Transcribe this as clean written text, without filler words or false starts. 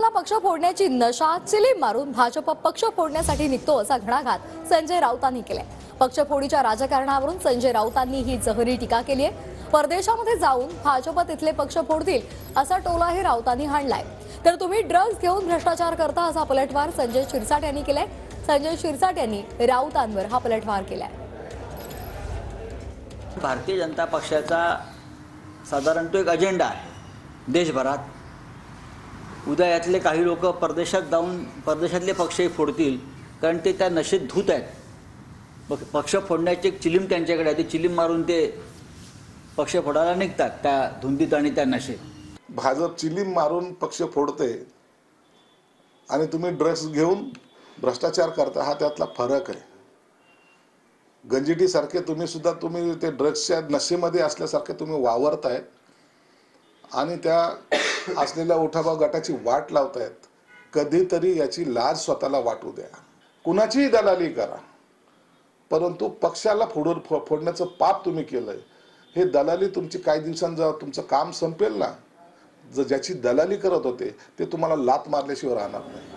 भाजपला पक्ष फोडण्याची नशा चिलीम मारून भाजप पक्ष फोडण्यासाठी निघतो असा घणाघात संजय राऊतांनी केलाय। पक्षफोडीच्या राजकारणावरून संजय राऊतांनी ही जहरी टीका केली आहे। परदेशामध्ये जाऊन भाजप तिथले पक्ष फोडतील असा टोलाही राऊतांनी हाणलाय। तर तुम्ही ड्रग्ज घेऊन भ्रष्टाचार करता असा पलटवार संजय शिरसाट यांनी केलाय। संजय शिरसाट यांनी राऊतांवर हा पलटवार केलाय। भारतीय जनता पक्षाचा साधारण तो एक अजेंडा आहे देशभरात। उद्या यातले काही लोक परदेशात जाऊन परदेशातले पक्षही फोडतील, कारण ते त्या नशेत धूत आहेत। पक्ष फोडण्याची एक चिलीम त्यांच्याकडे आहे, ते चिलीम मारून ते पक्ष फोडायला निघतात त्या धुंदीत आणि त्या नशेत। भाजप चिलीम मारून पक्ष फोडते आणि तुम्ही ड्रग्स घेऊन भ्रष्टाचार करता, हा त्यातला फरक आहे। गंजिटी सारखे तुम्ही ते ड्रग्सच्या नशेमध्ये असल्यासारखे तुम्ही वावरतायत आणि त्या असलेल्या उठावा गटाची वाट लावतायत। कधीतरी याची लाज स्वतःला वाटू द्या। कुणाचीही दलाली करा, परंतु पक्षाला फोडण्याचं पाप तुम्ही केलंय। हे दलाली तुमची काही दिवसांनी तुमचं काम संपेल ना, ज्याची दलाली करत होते ते तुम्हाला लात मारल्याशिवाय राहणार नाही।